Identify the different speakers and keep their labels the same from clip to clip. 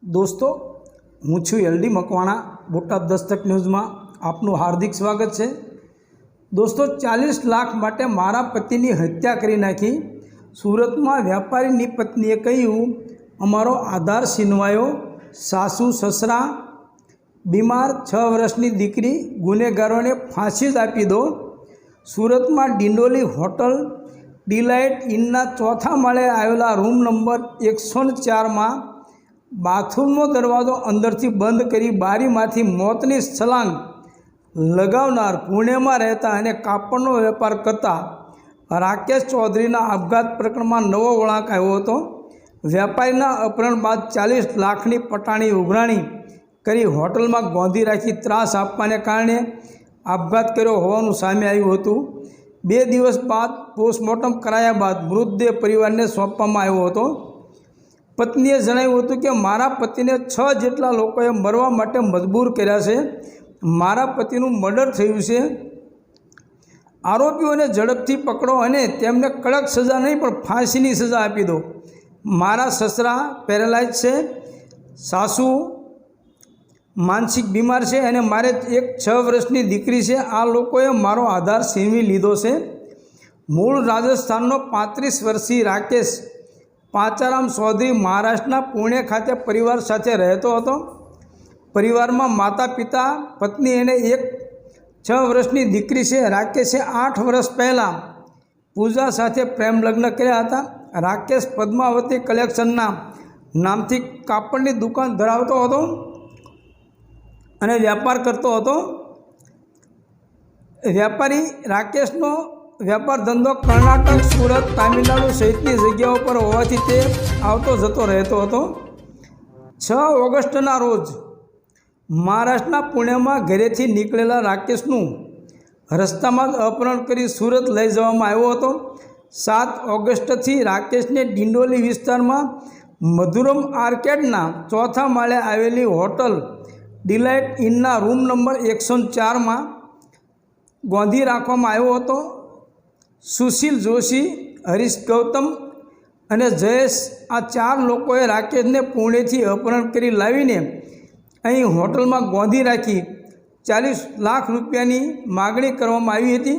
Speaker 1: दोस्तों हूँ छूँ LD Makwana Botad Dastak news में आपनु हार्दिक स्वागत है। दोस्तों 40 लाख माटे मारा पतिनी हत्या करी नाखी। सूरत में व्यापारी पत्नीए कहूँ अमारो आधार सीनवायो। सासू ससरा बीमार 6 वर्षनी दीकरी गुनेगारों ने फांसी ज आपी दो। सूरत में डिंडोली होटल डिलाइट इनना चौथा माळे आवेला रूम नंबर 104 में बाथरूमनो दरवाजो अंदरथी बंद करी बारीमांथी मौतनी छलांग लगावनार पुणे में रहता अने कापड़नो वेपार करता राकेश चौधरीना अपघात प्रकरण में नवो वळांक आव्यो हतो। व्यापारीना अपहरण बाद 40 लाखनी पटाणी उघराणी करी होटल में गोंधी राखी त्रास आपवाने कारणे अपघात कर्यो होवानुं सामे आव्युं हतुं। 2 दिवस बाद पोस्टमोर्टम कराया बाद मृतदेह परिवारने सोंपवामां आव्यो हतो। पत्नीए जणाव्युं हतुं के मारा पतिने 6 जेटला लोकोए मरवा माटे मजबूर कर्या छे। मारा पतिनुं मर्डर थयुं छे। आरोपीओने झड़पथी पकड़ो अने तेमने कड़क सजा नहीं पण फांसीनी सजा आपी दो। मारा ससरा पेरेलाइज छे, सासू मानसिक बीमार छे अने मारे एक 6 वर्षनी दीकरी छे। आ लोकोए मारो आधार सीनवी लीधो छे। मूळ राजस्थाननो 35 वर्षीय राकेश पाचाराम चौधरी महाराष्ट्रना पुणे खाते परिवार साथे रहतो हतो। परिवार में माता पिता पत्नी अने एक 6 वर्षनी दीकरी छे। राकेशे 8 वर्ष पहला पूजा साथे प्रेम लग्न कर्या हता। राकेश पद्मावती कलेक्शनना नामथी कापड़नी दुकान धरावतो हतो अने व्यापार करतो हतो। व्यापारी राकेशनो व्यापार धंधो कर्नाटक सूरत तमिलनाडु सहितनी जग्याओं पर होवाथी ते आवतो जतो रहतो हतो। 6 ऑगस्टना रोज महाराष्ट्रना पुणे में घरेथी निकळेला राकेशनुं रस्तामां अपहरण करी सूरत लई जवामां आव्यो हतो। 7 ऑगस्टथी राकेशने डिंडोली विस्तारमां मधुरम आर्केडना चौथा माळे आवेली होटल डिलाइट इनना रूम नंबर 104 में गोंधी राखवामां आव्यो हतो। सुशील जोशी, हरीश गौतम अने जयेश आ 4 लोकोए राकेशने पुणेथी अपहरण करी लावीने अहीं होटल में गोंधी राखी 40 लाख रूपियानी मागणी करवामां आवी हती।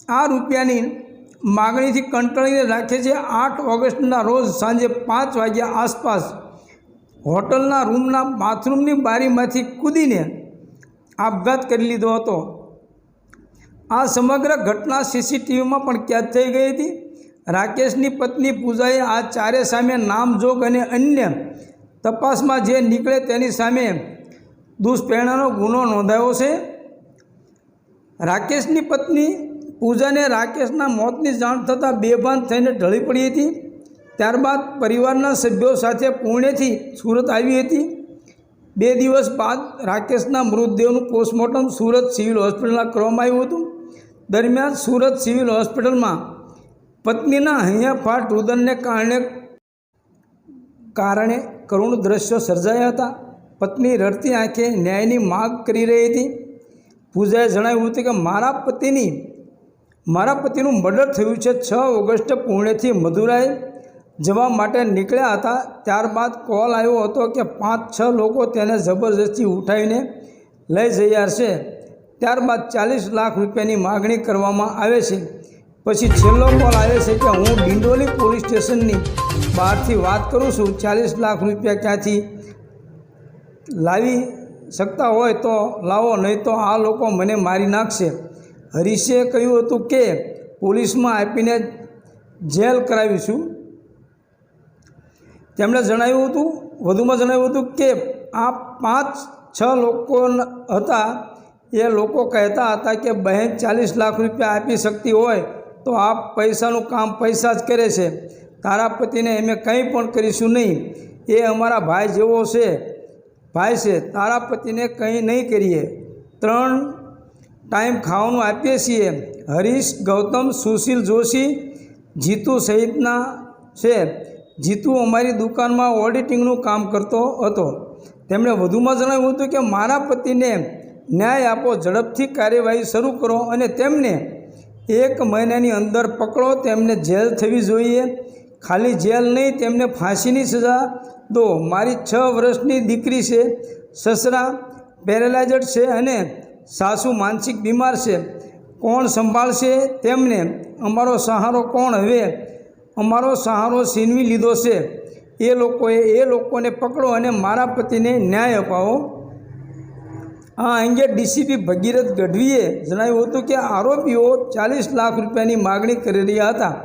Speaker 1: आ रूपियानी मागणीथी कंटाळीने राकेशे 8 ऑगस्टना रोज सांजे 5 वाग्या आसपास होટલના રૂમના બાથરૂમની બારીમાંથી કૂદીને આપઘાત કરી લીધો હતો। આ સમગ્ર ઘટના સીસીટીવીમાં પણ કેદ થઈ ગઈ હતી। રાકેશની પત્ની પૂજાએ આ ચારે સામે નામજોગ અને અન્ય તપાસમાં જે નીકળે તેની સામે દુષ્પ્રેરણાનો ગુનો નોંધાયો છે। રાકેશની પત્ની પૂજાને રાકેશના મોતની જાણ થતાં બેભાન થઈને ઢળી પડી હતી। त्यारबाद परिवारना सभ्यों साथे पुणेथी सूरत आई थी। 2 दिवस बाद राकेशना मृतदेहनु पोस्टमोर्टम सूरत सिविल होस्पिटल में करवामां आव्युं हतुं। दरमियान सूरत सिविल होस्पिटल में पत्नीना हૈયાફાટ रुदनने कारणे करुण दृश्यो सर्जाया हता। पत्नी रड़ती आँखे न्यायनी माग करी रही थी। पूजाए जणाव्युं हतुं के मारा पतिनुं मर्डर थयुं छे। 6 ऑगस्टे पुणेथी मधुराई जवा माटे निकळ्या हता। त्यारबाद कॉल आव्यो हतो के 5-6 लोको तेने जबरदस्ती उठावीने लई जया छे। त्यारबाद 40 लाख रूपियानी मागणी करवामां आवे छे। पछी छेल्लो कॉल आवे छे के हूँ डिंडोली पोलीस स्टेशननी बहारथी वात करूँ छूं। 40 लाख रूपिया क्यांथी लावी शकता होय तो लावो, नहीं तो आ लोको मने मारी नाखशे। हरीशे कह्युं हतुं के पोलीसमां आपीने जेल करावी छुं। તેમણે જણાવ્યું હતું વધુમાં જણાવ્યું હતું કે આ 5-6 લોકો હતા। એ લોકો કહેતા હતા કે બહેન 40 લાખ રૂપિયા આપી શકતી હોય તો આ પૈસાનું કામ પૈસા જ કરે છે। તારા પતિને અમે કંઈ પણ કરીશું નહીં। એ અમારા ભાઈ જેવો છે, ભાઈ છે। તારા પતિને કંઈ નહીં કરીએ। 3 ટાઈમ ખાવાનું આપીએ છીએ। હરીશ ગૌતમ, સુશીલ જોશી, જીતુ સહિતના છે। जीतू अमारी दुकान में ऑडिटिंगનું काम करतो हतो। तेमणे वधुमां जणाव्युं हतुं के मारा पतिने न्याय आपो, झड़पथी कार्यवाही शरू करो अने तेमने 1 महीनानी अंदर पकड़ो। तेमने जेल थवी जोईए। ખાલી જેલ નહીં, તેમને ફાંસીની સજા દો. મારી 6 વર્ષની દીકરી છે, સસરા પેરેલાઇઝડ છે અને સાસુ માનસિક બીમાર છે. કોણ સંભાળશે તેમને? અમારો સહારો કોણ? હવે અમારો સહારો છીનવી લીધો છે એ લોકોને પકડો અને મારા પતિને ન્યાય અપાવો. આ અંગે ડીસીપી ભગીરથ ગઢવીએ જણાવ્યું હતું કે આરોપીઓ 40 લાખ રૂપિયાની માગણી કરી રહ્યા હતા.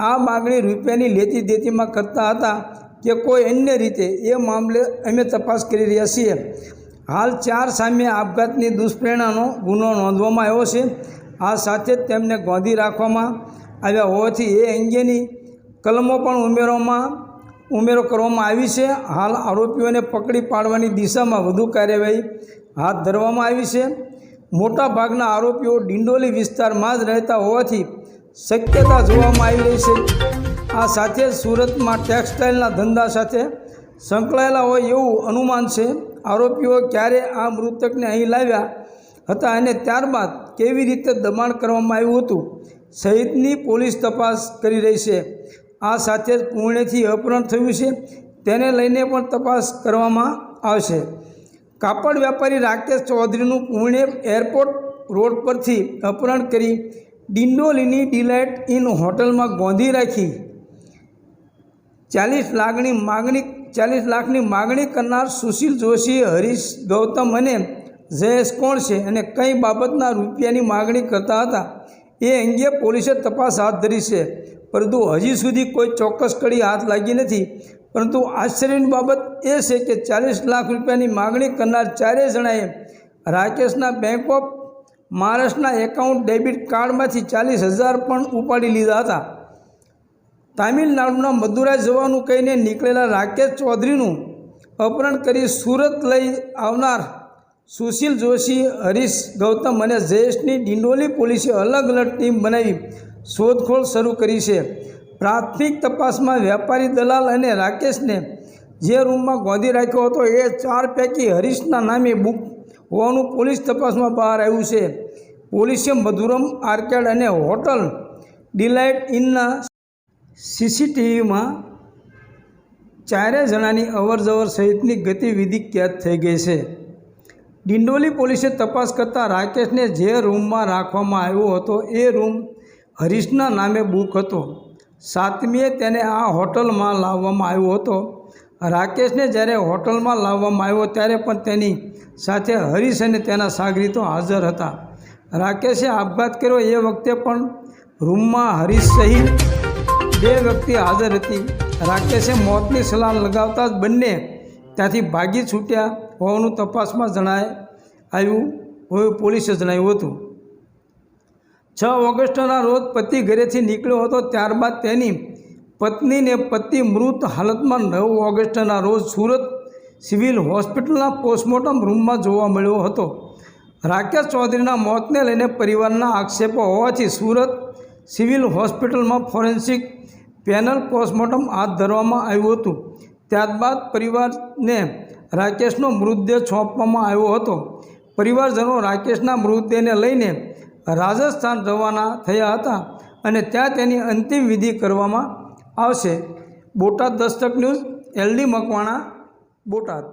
Speaker 1: આ માગણી રૂપિયાની લેતી દેતીમાં કરતા હતા કે કોઈ અન્ય રીતે, એ મામલે અમે તપાસ કરી રહ્યા છીએ. હાલ 4 સામે આપઘાતની દુષ્પ્રેરણાનો ગુનો નોંધવામાં આવ્યો છે. આ સાથે જ તેમને ગોંધી રાખવામાં આવ્યા હોવાથી એ અંગેની કલમો પણ ઉમેરો કરવામાં આવી છે. હાલ આરોપીઓને પકડી પાડવાની દિશામાં વધુ કાર્યવાહી હાથ ધરવામાં આવી છે. મોટાભાગના આરોપીઓ ડિંડોલી વિસ્તારમાં જ રહેતા હોવાથી શક્યતા જોવામાં આવી રહી છે. આ સાથે જ સુરતમાં ટેક્સટાઇલના ધંધા સાથે સંકળાયેલા હોય એવું અનુમાન છે. આરોપીઓ ક્યારે આ મૃતકને અહીં લાવ્યા હતા અને ત્યારબાદ કેવી રીતે દબાણ કરવામાં આવ્યું હતું સહિતની પોલીસ તપાસ કરી રહી છે. આ સાથે જ પુણેથી અપહરણ થયું છે, તેને લઈને પણ તપાસ કરવામાં આવશે. કાપડ વેપારી રાકેશ ચૌધરીનું પુણે એરપોર્ટ રોડ પરથી અપહરણ કરી ડિંડોલીની ડિલાઇટ ઇન હોટલમાં ગોંધી રાખી 40 લાખની માગણી કરનાર સુશીલ જોશી, હરીશ ગૌતમ અને જયેશ કોણ છે અને કઈ બાબતના રૂપિયાની માગણી કરતા હતા એ અંગે પોલીસે તપાસ હાથ ધરી છે. પરંતુ હજી સુધી કોઈ ચોક્કસ કડી હાથ લાગી નથી. પરંતુ આશ્ચર્યની બાબત એ છે કે 40 લાખ રૂપિયાની માગણી કરનાર 4 જણાએ રાકેશના બેંક ઓફ મહારાષ્ટ્રના એકાઉન્ટ ડેબિટ કાર્ડમાંથી 40,000 પણ ઉપાડી લીધા હતા. તામિલનાડુના મદુરાઈ જવાનું કહીને નીકળેલા રાકેશ ચૌધરીનું અપહરણ કરી સુરત લઈ આવનાર સુશીલ જોશી, હરીશ ગૌતમ અને જયેશની ડિંડોલી પોલીસે અલગ અલગ ટીમ બનાવી શોધખોળ શરૂ કરી છે. પ્રાથમિક તપાસમાં વેપારી દલાલ અને રાકેશને જે રૂમમાં ગોંધી રાખ્યો હતો એ 4 પૈકી હરીશના નામે બુક હોવાનું પોલીસ તપાસમાં બહાર આવ્યું છે. પોલીસે મધુરમ આર્કેડ અને હોટલ ડિલાઇટ ઇનના સીસીટીવીમાં 4 જણાની અવરજવર સહિતની ગતિવિધિ કેદ થઈ ગઈ છે. ડિંડોલી પોલીસે તપાસ કરતાં રાકેશને જે રૂમમાં રાખવામાં આવ્યો હતો એ રૂમ હરીશના નામે બુક હતો. 7મીએ તેને આ હોટલમાં લાવવામાં આવ્યો હતો. રાકેશને જ્યારે હોટલમાં લાવવામાં આવ્યો ત્યારે પણ તેની સાથે હરીશ અને તેના સાગરીતો હાજર હતા. રાકેશે આપઘાત કર્યો એ વખતે પણ રૂમમાં હરીશ સહિત 2 વ્યક્તિ હાજર હતી. રાકેશે મોતની સલાહ લગાવતા જ બંને ત્યાંથી ભાગી છૂટ્યા હોવાનું તપાસમાં આવ્યું હોય પોલીસે જણાવ્યું હતું. 6 ઓગસ્ટના રોજ પતિ ઘરેથી નીકળ્યો હતો. ત્યારબાદ તેની પત્નીને પતિ મૃત હાલતમાં 9 ઓગસ્ટના રોજ સુરત સિવિલ હોસ્પિટલના પોસ્ટમોર્ટમ રૂમમાં જોવા મળ્યો હતો. રાકેશ ચૌધરીના મોતને લઈને પરિવારના આક્ષેપો હોવાથી સુરત સિવિલ હોસ્પિટલમાં ફોરેન્સિક પેનલ પોસ્ટમોર્ટમ હાથ ધરવામાં આવ્યું હતું. ત્યારબાદ પરિવારને રાકેશનો મૃતદેહ સોંપવામાં આવ્યો હતો. પરિવારજનો રાકેશના મૃતદેહને લઈને રાજસ્થાન રવાના થયા હતા અને ત્યાં તેની અંતિમ વિધિ કરવામાં આવશે. Botad Dastak news, LD Makwana, Botad.